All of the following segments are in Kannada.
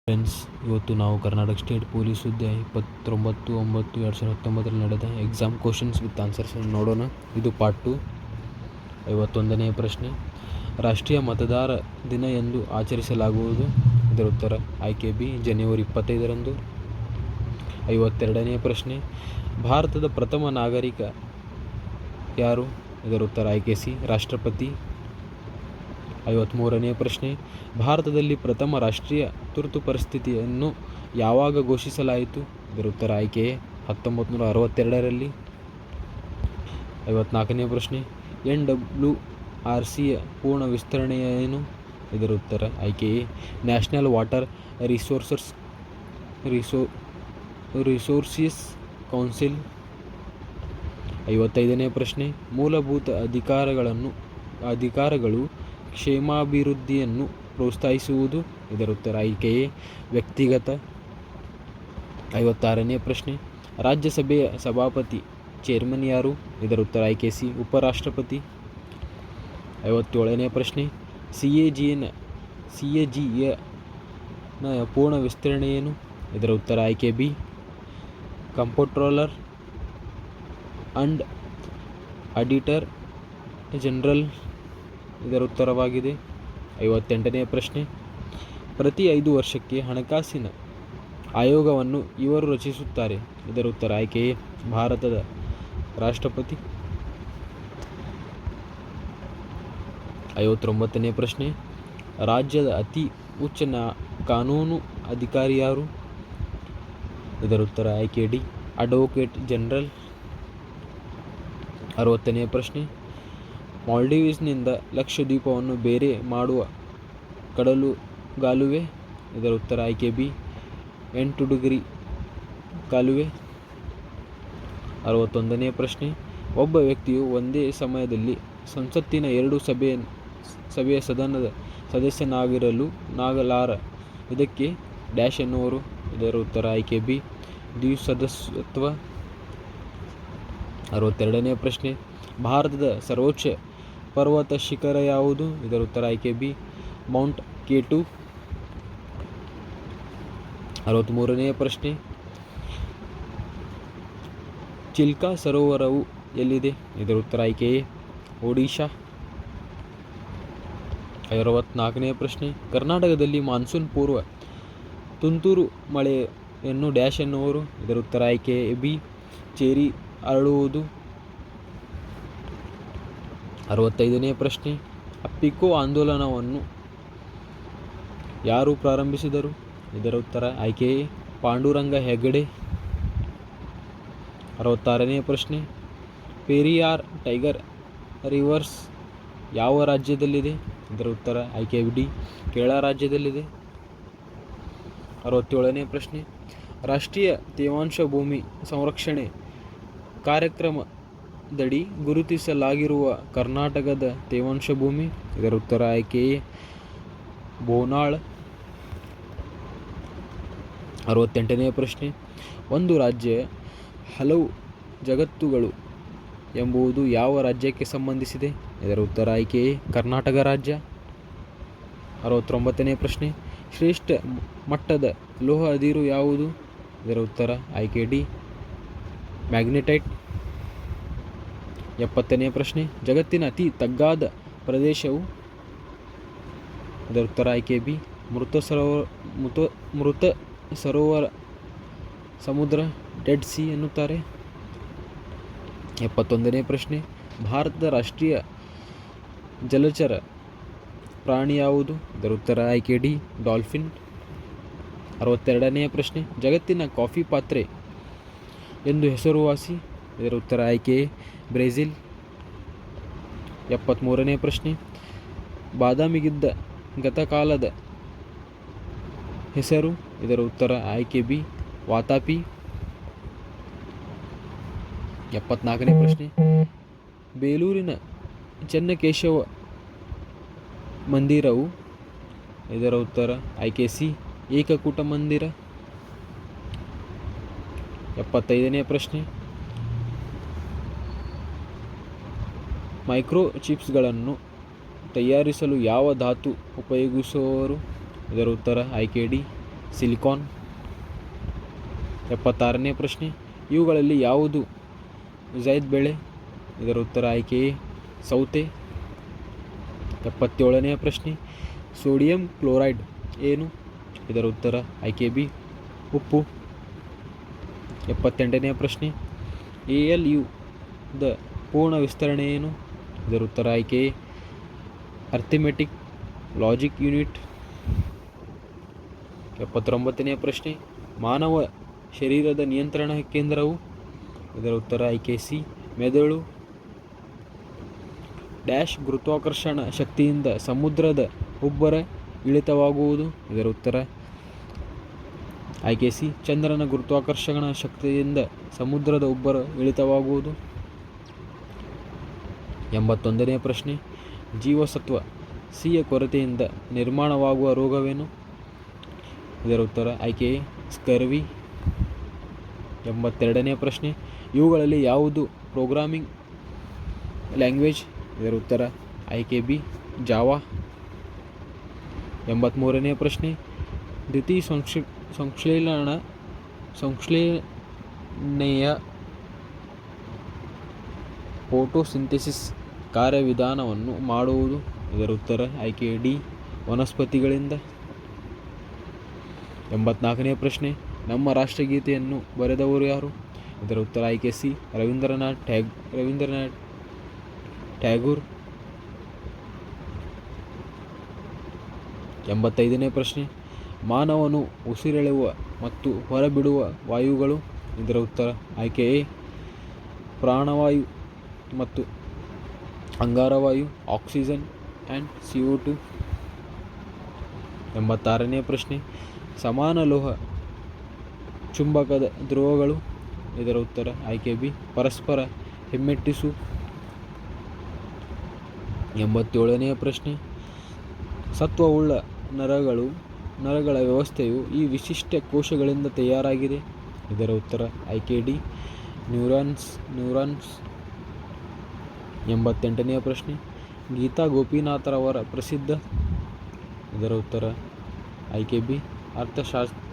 ಫ್ರೆಂಡ್ಸ್, ಇವತ್ತು ನಾವು ಕರ್ನಾಟಕ ಸ್ಟೇಟ್ ಪೊಲೀಸ್ ಹುದ್ದೆ 29/9/2019 ನಡೆದ ಎಕ್ಸಾಮ್ ಕ್ವಶನ್ಸ್ ವಿತ್ ಆನ್ಸರ್ಸ್ ನೋಡೋಣ. ಇದು ಪಾರ್ಟ್ 2. 51ನೇ ಪ್ರಶ್ನೆ, ರಾಷ್ಟ್ರೀಯ ಮತದಾರ ದಿನ ಎಂದು ಆಚರಿಸಲಾಗುವುದು? ಇದರ ಉತ್ತರ ಆಯ್ಕೆ ಬಿ, ಜನವರಿ 25ರಂದು. 52ನೇ ಪ್ರಶ್ನೆ, ಭಾರತದ ಪ್ರಥಮ ನಾಗರಿಕ ಯಾರು? ಇದರ ಉತ್ತರ ಆಯ್ಕೆ ಸಿ, ರಾಷ್ಟ್ರಪತಿ. 53ನೇ ಪ್ರಶ್ನೆ, ಭಾರತದಲ್ಲಿ ಪ್ರಥಮ ರಾಷ್ಟ್ರೀಯ ತುರ್ತು ಪರಿಸ್ಥಿತಿಯನ್ನು ಯಾವಾಗ ಘೋಷಿಸಲಾಯಿತು? ಇದರ ಉತ್ತರ ಆಯ್ಕೆ ಎ, 1962ರಲ್ಲಿ. 54ನೇ ಪ್ರಶ್ನೆ, NWRCಯ ಪೂರ್ಣ ವಿಸ್ತರಣೆ ಏನು? ಇದರ ಉತ್ತರ ಆಯ್ಕೆ ಎ, ನ್ಯಾಷನಲ್ ವಾಟರ್ ರಿಸೋರ್ಸಿಸ್ ಕೌನ್ಸಿಲ್. 55ನೇ ಪ್ರಶ್ನೆ, ಮೂಲಭೂತ ಅಧಿಕಾರಗಳು ಕ್ಷೇಮಾಭಿವೃದ್ಧಿಯನ್ನು ಪ್ರೋತ್ಸಾಹಿಸುವುದು? ಇದರ ಉತ್ತರ ಆಯ್ಕೆ ಎ, ವ್ಯಕ್ತಿಗತ. 56ನೇ ಪ್ರಶ್ನೆ, ರಾಜ್ಯಸಭೆಯ ಸಭಾಪತಿ ಚೇರ್ಮನ್ ಯಾರು? ಇದರ ಉತ್ತರ ಆಯ್ಕೆ ಸಿ, ಉಪರಾಷ್ಟ್ರಪತಿ. 57ನೇ ಪ್ರಶ್ನೆ, CAG ನ ಪೂರ್ಣ ವಿಸ್ತರಣೆ ಏನು? ಇದರ ಉತ್ತರ ಆಯ್ಕೆ B, comptroller and auditor general ಇದರ ಉತ್ತರವಾಗಿದೆ. 58ನೇ ಪ್ರಶ್ನೆ, ಪ್ರತಿ 5 ವರ್ಷಕ್ಕೆ ಹಣಕಾಸಿನ ಆಯೋಗವನ್ನು ಇವರು ರಚಿಸುತ್ತಾರೆ? ಇದರ ಉತ್ತರ ಆಯ್ಕೆ ಎ, ಭಾರತದ ರಾಷ್ಟ್ರಪತಿ. 59ನೇ ಪ್ರಶ್ನೆ, ರಾಜ್ಯದ ಅತಿ ಉಚ್ಚ ಕಾನೂನು ಅಧಿಕಾರಿ ಯಾರು? ಇದರ ಉತ್ತರ ಆಯ್ಕೆ ಡಿ, ಅಡ್ವೊಕೇಟ್ ಜನರಲ್. 60ನೇ ಪ್ರಶ್ನೆ, ಮಾಲ್ಡೀವ್ಸ್ನಿಂದ ಲಕ್ಷದ್ವೀಪವನ್ನು ಬೇರೆ ಮಾಡುವ ಕಡಲುಗಾಲುವೆ? ಇದರ ಉತ್ತರ ಆಯ್ಕೆ ಬಿ, ಎಂಟುಡುಗರಿ ಕಾಲುವೆ. 61ನೇ ಪ್ರಶ್ನೆ, ಒಬ್ಬ ವ್ಯಕ್ತಿಯು ಒಂದೇ ಸಮಯದಲ್ಲಿ ಸಂಸತ್ತಿನ 2 ಸಭೆಯ ಸದನದ ಸದಸ್ಯನಾಗಲಾರ. ಇದಕ್ಕೆ ಡ್ಯಾಶ್ ಎನ್ನುವರು? ಇದರ ಉತ್ತರ ಆಯ್ಕೆ ಬಿ, ದ್ವಿಸದಸ್ಯತ್ವ. 62ನೇ ಪ್ರಶ್ನೆ, ಭಾರತದ ಸರ್ವೋಚ್ಚ ಪರ್ವತ ಶಿಖರ ಯಾವುದು? ಇದರ ಉತ್ತರ ಆಯ್ಕೆ ಬಿ, ಮೌಂಟ್ K2. 63ನೇ ಪ್ರಶ್ನೆ, ಚಿಲ್ಕಾ ಸರೋವರವು ಎಲ್ಲಿದೆ? ಇದರ ಉತ್ತರ ಆಯ್ಕೆ ಎ, ಒಡಿಶಾ. 64ನೇ ಪ್ರಶ್ನೆ, ಕರ್ನಾಟಕದಲ್ಲಿ ಮಾನ್ಸೂನ್ ಪೂರ್ವ ತುಂತುರು ಮಳೆಯನ್ನು ಡ್ಯಾಶ್ ಎನ್ನುವರು? ಇದರ ಉತ್ತರ ಆಯ್ಕೆ ಬಿ, ಚೇರಿ ಅರಳುವುದು. 65ನೇ ಪ್ರಶ್ನೆ, ಅಪ್ಪಿಕೋ ಆಂದೋಲನವನ್ನು ಯಾರು ಪ್ರಾರಂಭಿಸಿದರು? ಇದರ ಉತ್ತರ ಆಯ್ಕೆ ಎ, ಪಾಂಡುರಂಗ ಹೆಗಡೆ. 66ನೇ ಪ್ರಶ್ನೆ, ಪೆರಿಯಾರ್ ಟೈಗರ್ ರಿವರ್ಸ್ ಯಾವ ರಾಜ್ಯದಲ್ಲಿದೆ? ಇದರ ಉತ್ತರ ಆಯ್ಕೆ ಡಿ, ಕೇರಳ ರಾಜ್ಯದಲ್ಲಿದೆ. 67ನೇ ಪ್ರಶ್ನೆ, ರಾಷ್ಟ್ರೀಯ ತೇವಾಂಶ ಭೂಮಿ ಸಂರಕ್ಷಣೆ ಕಾರ್ಯಕ್ರಮದಡಿ ಗುರುತಿಸಲಾಗಿರುವ ಕರ್ನಾಟಕದ ತೇವಾಂಶ ಭೂಮಿ? ಇದರ ಉತ್ತರ ಆಯ್ಕೆ ಎ, ಬೋನಾಳ್. 68ನೇ ಪ್ರಶ್ನೆ, ಒಂದು ರಾಜ್ಯ ಹಲವು ಜಗತ್ತುಗಳು ಎಂಬುದು ಯಾವ ರಾಜ್ಯಕ್ಕೆ ಸಂಬಂಧಿಸಿದೆ? ಇದರ ಉತ್ತರ ಆಯ್ಕೆ ಎ, ಕರ್ನಾಟಕ ರಾಜ್ಯ. 69ನೇ ಪ್ರಶ್ನೆ, ಶ್ರೇಷ್ಠ ಮಟ್ಟದ ಲೋಹ ಅದಿರು ಯಾವುದು? ಇದರ ಉತ್ತರ ಆಯ್ಕೆ ಡಿ, ಮ್ಯಾಗ್ನೆಟೈಟ್. 70ನೇ ಪ್ರಶ್ನೆ, ಜಗತ್ತಿನ ಅತಿ ತಗ್ಗಾದ ಪ್ರದೇಶವು? ಇದರ ಉತ್ತರ ಆಯ್ಕೆ ಬಿ, ಮೃತ ಸರೋವರ ಸಮುದ್ರ, ಡೆಡ್ ಸಿ ಎನ್ನುತ್ತಾರೆ. 71ನೇ ಪ್ರಶ್ನೆ, ಭಾರತದ ರಾಷ್ಟ್ರೀಯ ಜಲಚರ ಪ್ರಾಣಿ ಯಾವುದು? ಇದರ ಉತ್ತರ ಆಯ್ಕೆ ಡಿ, ಡಾಲ್ಫಿನ್. 62ನೇ ಪ್ರಶ್ನೆ, ಜಗತ್ತಿನ ಕಾಫಿ ಪಾತ್ರೆ ಎಂದು ಹೆಸರುವಾಸಿ? ಇದರ ಉತ್ತರ ಆಯ್ಕೆ ಎ, ಬ್ರೆಜಿಲ್. 73ನೇ ಪ್ರಶ್ನೆ, ಬಾದಾಮಿಗಿದ್ದ ಗತಕಾಲದ ಹೆಸರು? ಇದರ ಉತ್ತರ ಆಯ್ಕೆ ಬಿ, ವಾತಾಪಿ. 74ನೇ ಪ್ರಶ್ನೆ, ಬೇಲೂರಿನ ಚೆನ್ನಕೇಶವ ಮಂದಿರವು? ಇದರ ಉತ್ತರ ಆಯ್ಕೆ ಸಿ, ಏಕಕೂಟ ಮಂದಿರ. 75ನೇ ಪ್ರಶ್ನೆ, ಮೈಕ್ರೋಚಿಪ್ಸ್ಗಳನ್ನು ತಯಾರಿಸಲು ಯಾವ ಧಾತು ಉಪಯೋಗಿಸುವರು? ಇದರ ಉತ್ತರ ಆಯ್ಕೆ ಡಿ, ಸಿಲಿಕಾನ್. 76ನೇ ಪ್ರಶ್ನೆ, ಇವುಗಳಲ್ಲಿ ಯಾವುದು ಝೈದ್ ಬೆಳೆ? ಇದರ ಉತ್ತರ ಆಯ್ಕೆ ಎ ಸೌತೆ. 77ನೇ ಪ್ರಶ್ನೆ, ಸೋಡಿಯಂ ಕ್ಲೋರೈಡ್ ಏನು? ಇದರ ಉತ್ತರ ಆಯ್ಕೆ ಬಿ ಉಪ್ಪು. 78ನೇ ಪ್ರಶ್ನೆ, ALU ದ ಪೂರ್ಣ ವಿಸ್ತರಣೆ ಏನು? ಇದರ ಉತ್ತರ ಆಯ್ಕೆ ಎ ಅರ್ಥಮೆಟಿಕ್ ಲಾಜಿಕ್ ಯೂನಿಟ್. 79ನೇ ಪ್ರಶ್ನೆ, ಮಾನವ ಶರೀರದ ನಿಯಂತ್ರಣ ಕೇಂದ್ರವು? ಇದರ ಉತ್ತರ ಆಯ್ಕೆ ಸಿ ಮೆದುಳು. ಡ್ಯಾಶ್ ಗುರುತ್ವಾಕರ್ಷಣ ಶಕ್ತಿಯಿಂದ ಸಮುದ್ರದ ಉಬ್ಬರ ಇಳಿತವಾಗುವುದು? ಇದರ ಉತ್ತರ ಆಯ್ಕೆ ಸಿ ಚಂದ್ರನ ಗುರುತ್ವಾಕರ್ಷಣ ಶಕ್ತಿಯಿಂದ ಸಮುದ್ರದ ಉಬ್ಬರ ಇಳಿತವಾಗುವುದು. 81ನೇ ಪ್ರಶ್ನೆ, ಜೀವಸತ್ವ ಸಿಯ ಕೊರತೆಯಿಂದ ನಿರ್ಮಾಣವಾಗುವ ರೋಗವೇನು? ಇದರ ಉತ್ತರ ಆಯ್ಕೆ ಎ ಸ್ಕರ್ವಿ. 82ನೇ ಪ್ರಶ್ನೆ, ಇವುಗಳಲ್ಲಿ ಯಾವುದು ಪ್ರೋಗ್ರಾಮಿಂಗ್ ಲ್ಯಾಂಗ್ವೇಜ್? ಇದರ ಉತ್ತರ ಆಯ್ಕೆ ಬಿ ಜಾವಾ. 83ನೇ ಪ್ರಶ್ನೆ, ದ್ಯುತಿ ಸಂಶ್ಲೇಷಣೆಯ ಫೋಟೋಸಿಂಥೆಸಿಸ್ ಕಾರ್ಯವಿಧಾನವನ್ನು ಮಾಡುವುದು? ಇದರ ಉತ್ತರ ಆಯ್ಕೆ ಡಿ ವನಸ್ಪತಿಗಳಿಂದ. 84ನೇ ಪ್ರಶ್ನೆ, ನಮ್ಮ ರಾಷ್ಟ್ರಗೀತೆಯನ್ನು ಬರೆದವರು ಯಾರು? ಇದರ ಉತ್ತರ ಆಯ್ಕೆ ಸಿ ರವೀಂದ್ರನಾಥ್ ಟ್ಯಾಗೂರ್. 85ನೇ ಪ್ರಶ್ನೆ, ಮಾನವನು ಉಸಿರೆಳೆಯುವ ಮತ್ತು ಹೊರಬಿಡುವ ವಾಯುಗಳು? ಇದರ ಉತ್ತರ ಆಯ್ಕೆ ಎ ಪ್ರಾಣವಾಯು ಮತ್ತು ಅಂಗಾರವಾಯು ಆಕ್ಸಿಜನ್ ಆ್ಯಂಡ್ CO2. 86ನೇ ಪ್ರಶ್ನೆ, ಸಮಾನ ಲೋಹ ಚುಂಬಕದ ಧ್ರುವಗಳು? ಇದರ ಉತ್ತರ ಆಯ್ಕೆ ಬಿ ಪರಸ್ಪರ ಹಿಮ್ಮೆಟ್ಟಿಸು. 87ನೇ ಪ್ರಶ್ನೆ, ಸತ್ವವುಳ್ಳ ನರಗಳ ವ್ಯವಸ್ಥೆಯು ಈ ವಿಶಿಷ್ಟ ಕೋಶಗಳಿಂದ ತಯಾರಾಗಿದೆ? ಇದರ ಉತ್ತರ ಆಯ್ಕೆ ಡಿ ನ್ಯೂರಾನ್ಸ್. 88ನೇ ಪ್ರಶ್ನೆ, ಗೀತಾ ಗೋಪಿನಾಥರವರ ಪ್ರಸಿದ್ಧ? ಇದರ ಉತ್ತರ ಆಯ್ಕೆ ಬಿ ಅರ್ಥಶಾಸ್ತ್ರಜ್ಞರು.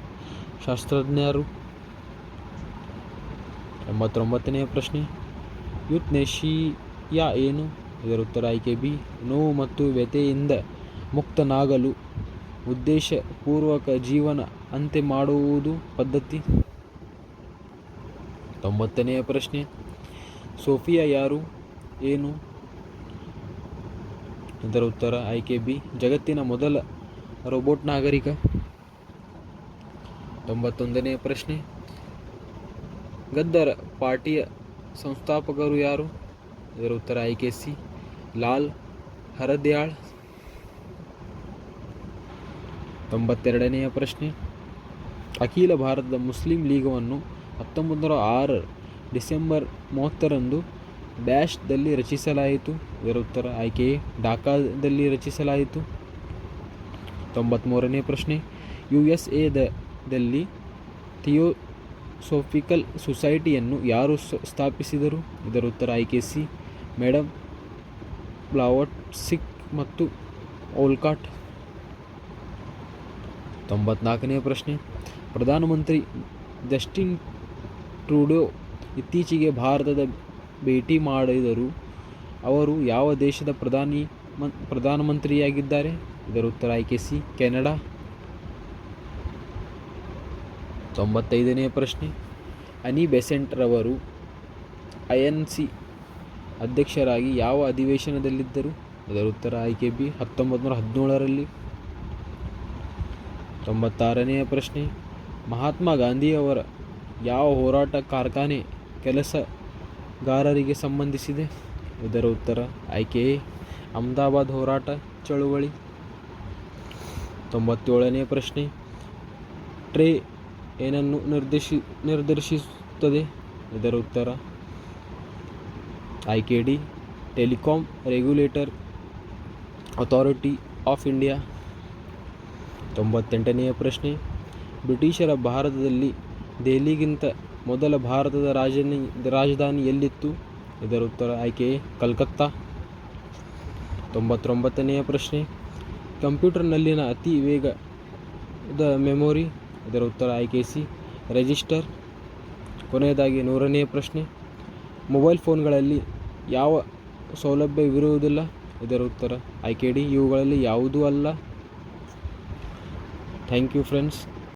89ನೇ ಪ್ರಶ್ನೆ, ಯುತ್ನೇಶಿಯಾ ಏನು? ಇದರ ಉತ್ತರ ಆಯ್ಕೆ ಬಿ ನೋವು ಮತ್ತು ವ್ಯಥೆಯಿಂದ ಮುಕ್ತನಾಗಲು ಉದ್ದೇಶಪೂರ್ವಕ ಜೀವನ ಅಂತ್ಯ ಮಾಡುವುದು ಪದ್ಧತಿ. 90ನೇ ಪ್ರಶ್ನೆ, ಸೋಫಿಯಾ ಯಾರು ಏನು? ಇದರ ಉತ್ತರ ಆಯ್ಕೆ ಬಿ ಜಗತ್ತಿನ ಮೊದಲ ರೋಬೋಟ್ ನಾಗರಿಕ. 91ನೇ ಪ್ರಶ್ನೆ, ಗದ್ದರ್ ಪಾರ್ಟಿಯ ಸಂಸ್ಥಾಪಕರು ಯಾರು? ಇದರ ಉತ್ತರ ಆಯ್ಕೆ ಸಿ ಲಾಲ್ ಹರದ್ಯಾಳ್. 92ನೇ ಪ್ರಶ್ನೆ, ಅಖಿಲ ಭಾರತದ ಮುಸ್ಲಿಂ ಲೀಗವನ್ನು 1906 ಡಿಸೆಂಬರ್ 30ರಂದು ಡ್ಯಾಶ್ದಲ್ಲಿ ರಚಿಸಲಾಯಿತು? ಇದರ ಉತ್ತರ ಆಯ್ಕೆ ಎ ಢಾಕಾದಲ್ಲಿ ರಚಿಸಲಾಯಿತು. 93ನೇ ಪ್ರಶ್ನೆ, USA ದಲ್ಲಿ ಥಿಯೋಸೋಫಿಕಲ್ ಸೊಸೈಟಿಯನ್ನು ಯಾರು ಸ್ಥಾಪಿಸಿದರು? ಇದರ ಉತ್ತರ ಆಯ್ಕೆ ಸಿ ಮೇಡಮ್ ಬ್ಲಾವಟ್ಸ್ಕಿ ಮತ್ತು ಓಲ್ಕಾಟ್. 94ನೇ ಪ್ರಶ್ನೆ, ಪ್ರಧಾನಮಂತ್ರಿ ಜಸ್ಟಿನ್ ಟ್ರೂಡೋ ಇತ್ತೀಚೆಗೆ ಭಾರತದ ಭೇಟಿ ಮಾಡಿದರು. ಅವರು ಯಾವ ದೇಶದ ಪ್ರಧಾನಮಂತ್ರಿಯಾಗಿದ್ದಾರೆ? ಇದರ ಉತ್ತರ ಆಯ್ಕೆ ಸಿ ಕೆನಡಾ. 95ನೇ ಪ್ರಶ್ನೆ, ಅನಿ ಬೆಸೆಂಟ್ ರವರು INC ಅಧ್ಯಕ್ಷರಾಗಿ ಯಾವ ಅಧಿವೇಶನದಲ್ಲಿದ್ದರು? ಇದರ ಉತ್ತರ ಆಯ್ಕೆ ಬಿ 1917ರಲ್ಲಿ. 96ನೇ ಪ್ರಶ್ನೆ, ಮಹಾತ್ಮ ಗಾಂಧಿಯವರ ಯಾವ ಹೋರಾಟ ಕಾರ್ಖಾನೆ ಕೆಲಸಗಾರರಿಗೆ ಸಂಬಂಧಿಸಿದೆ? ಇದರ ಉತ್ತರ ಆಯ್ಕೆ ಎ ಅಹಮದಾಬಾದ್ ಹೋರಾಟ ಚಳುವಳಿ. 97ನೇ ಪ್ರಶ್ನೆ, ಟ್ರೇ ಏನನ್ನು ನಿರ್ದೇಶಿಸುತ್ತದೆ? ಇದರ ಉತ್ತರ ಆಯ್ಕೆ D telecom regulator authority of India. 98ನೇ ಪ್ರಶ್ನೆ, ಬ್ರಿಟಿಷರ ಭಾರತದಲ್ಲಿ ದೆಹಲಿಗಿಂತ ಮೊದಲ ಭಾರತದ ರಾಜಧಾನಿ ಎಲ್ಲಿತ್ತು? ಇದರ ಉತ್ತರ ಆಯ್ಕೆ ಎ ಕಲ್ಕತ್ತಾ. 99ನೇ ಪ್ರಶ್ನೆ, ಕಂಪ್ಯೂಟರ್ನಲ್ಲಿನ ಅತಿ ವೇಗದ ಮೆಮೊರಿ ಇದರ ಉತ್ತರ ಆಯ್ಕೆ ಸಿ ರಿಜಿಸ್ಟರ್. ಕೊನೆಯದಾಗಿ 100ನೇ ಪ್ರಶ್ನೆ, ಮೊಬೈಲ್ ಫೋನ್ಗಳಲ್ಲಿ ಯಾವ ಸೌಲಭ್ಯವಿರುವುದಿಲ್ಲ? ಇದರ ಉತ್ತರ ಆಯ್ಕೆ ಡಿ ಇವುಗಳಲ್ಲಿ ಯಾವುದೂ ಅಲ್ಲ. Thank you friends.